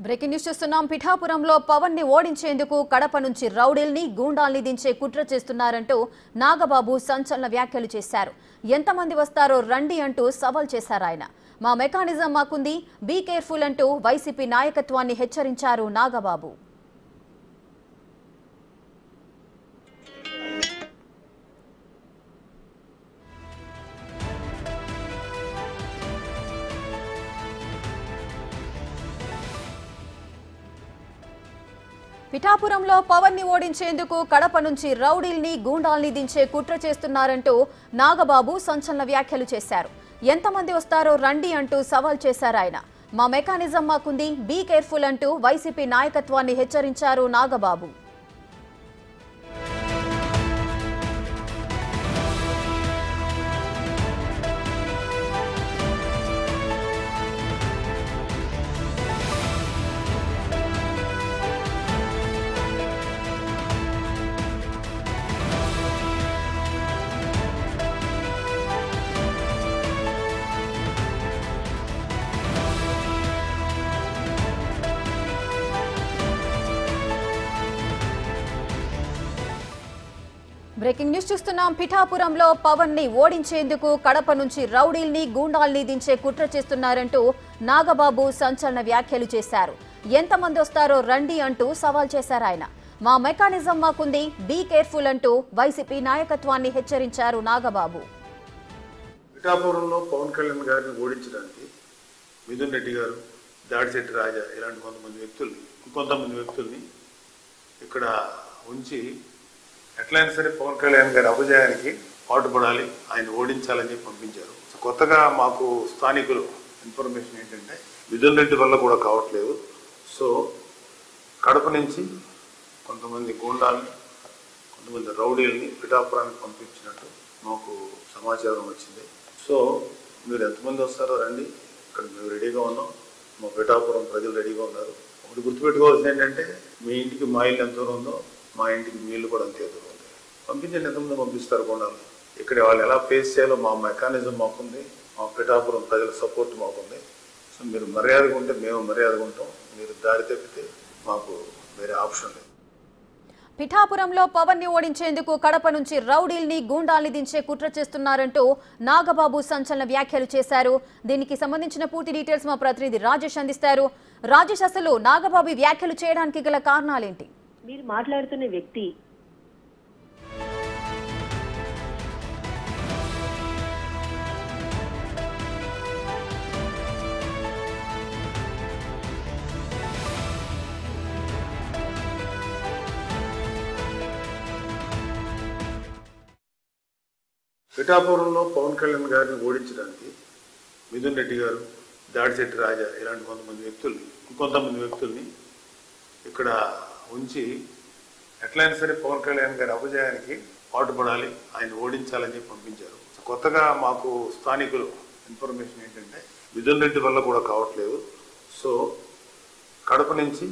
Breaking news చూస్తున్నాం. పిఠాపురంలో పవన్ ని ఓడించేందుకు కడప నుంచి రౌడీల్ని గూండాల్ని దించే కుట్ర చేస్తున్నారంటూ నాగబాబు సంచలన వ్యాఖ్యలు చేశారు. ఎంతమంది వస్తారో రండి అంటూ సవాల్ చేశారు ఆయన. మా మెకానిజం మాకుంది, బీ కేర్ఫుల్ అంటూ వైసీపీ నాయకత్వాన్ని హెచ్చరించారు నాగబాబు. పిఠాపురంలో పవన్ ని ఓడించేందుకు కడప నుంచి రౌడీల్ని గూండాల్ని దించే కుట్ర చేస్తున్నారంటూ నాగబాబు సంచలన వ్యాఖ్యలు చేశారు. ఎంతమంది వస్తారో రండి అంటూ సవాల్ చేశారు ఆయన. మా మెకానిజం మాకుంది, బీ కేర్ఫుల్ అంటూ వైసీపీ నాయకత్వాన్ని హెచ్చరించారు నాగబాబు. బ్రేకింగ్ న్యూస్ చూస్తున్నాం. పిఠాపురంలో పవన్ ని ఓడించేందుకు కడప నుంచి రౌడీల్ని గూండాల్ని దించే కుట్ర చేస్తున్నారంటూ నాగబాబు సంచలన వ్యాఖ్యలు చేశారు. ఎంతమంది వస్తారో రండి అంటూ సవాల్ చేశారు ఆయన. మా మెకానిజం మాకుంది, బీ కేర్ఫుల్ అంటూ వైసీపీ నాయకత్వాన్ని హెచ్చరించారు నాగబాబు. పిఠాపురంలో పవన్ కళ్యాణ్ గారిని ఓడించడానికి మిథున్ రెడ్డి గారు, దాడిశెట్టి రాజా ఇలాంటి కొంతమంది వ్యక్తుల్ని ఇక్కడ ఉంచి ఎట్లయినా సరే పవన్ కళ్యాణ్ గారి అపజయానికి పాటుపడాలి, ఆయన ఓడించాలని చెప్పి పంపించారు. కొత్తగా మాకు స్థానికులు ఇన్ఫర్మేషన్ ఏంటంటే మిథున్ రెడ్డి వల్ల కూడా కావట్లేదు. సో కడప నుంచి కొంతమంది గూండాల్ని, కొంతమంది రౌడీల్ని పిఠాపురానికి పంపించినట్టు మాకు సమాచారం వచ్చింది. సో మీరు ఎంతమంది వస్తారో రండి, ఇక్కడ మేము రెడీగా ఉన్నాం, మా పిఠాపురం ప్రజలు రెడీగా ఉన్నారు. ఒకటి గుర్తుపెట్టుకోవాల్సింది ఏంటంటే మీ ఇంటికి మా ఇల్లు ఎంత దూరం ఉందో మా ఇంటికి మీ ఇల్లు కూడా అంతే దూరం ఉంది. పంపించండి, ఎంతమంది పంపిస్తారు గూండాలు. ఇక్కడ వాళ్ళు ఎలా ఫేస్ చేయాలో మా మెకానిజం మాకుంది, మా పిఠాపురం ప్రజల సపోర్ట్ మాకుంది. సో మీరు మర్యాదగా ఉంటే మేము మర్యాదగా ఉంటాం, మీరు దారి తప్పితే మాకు వేరే ఆప్షన్ లేదు. పిఠాపురంలో పవన్ ని ఓడించేందుకు కడప నుంచి రౌడీల్ని గూండాల్ని దించే కుట్ర చేస్తున్నారంటూ నాగబాబు సంచలన వ్యాఖ్యలు చేశారు. దీనికి సంబంధించిన పూర్తి డీటెయిల్స్ మా ప్రతినిధి రాజేష్ అందిస్తారు. రాజేష్, అసలు నాగబాబు వ్యాఖ్యలు చేయడానికి గల కారణాలేంటి? మీరు మాట్లాడుతున్న వ్యక్తి పిఠాపురంలో పవన్ కళ్యాణ్ గారిని ఓడించడానికి మిథున్ రెడ్డి గారు, దాడిశెట్టి రాజా ఇలాంటి కొంతమంది వ్యక్తుల్ని ఇక్కడ ఉంచి ఎట్లయినా సరే పవన్ కళ్యాణ్ గారి అపజయానికి పాటుపడాలి, ఆయన ఓడించాలని చెప్పి పంపించారు. కొత్తగా మాకు స్థానికులు ఇన్ఫర్మేషన్ ఏంటంటే మిథున్ రెడ్డి వల్ల కూడా కావట్లేదు. సో కడప నుంచి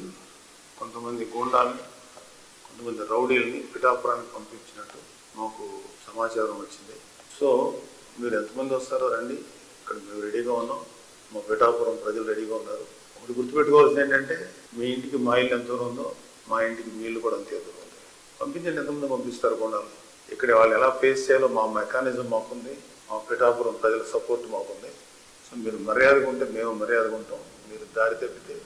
కొంతమంది గూండాల్ని, కొంతమంది రౌడీల్ని పిఠాపురానికి పంపించినట్టు మాకు సమాచారం వచ్చింది. సో మీరు ఎంతమంది వస్తారో రండి, ఇక్కడ మేము రెడీగా ఉన్నాం, మా పిఠాపురం ప్రజలు రెడీగా ఉన్నారు. ఒకటి గుర్తుపెట్టుకోవాల్సింది ఏంటంటే మీ ఇంటికి మా ఇల్లు ఎంత దూరం ఉందో మా ఇంటికి మీ ఇల్లు కూడా అంతే దూరం ఉంది. పంపించండి, ఎంతమంది పంపిస్తారు గూండాలు. ఇక్కడ వాళ్ళు ఎలా ఫేస్ చేయాలో మా మెకానిజం మాకుంది, మా పిఠాపురం ప్రజల సపోర్ట్ మాకుంది. సో మీరు మర్యాదగా ఉంటే మేము మర్యాదగా ఉంటాం, మీరు దారి తప్పితే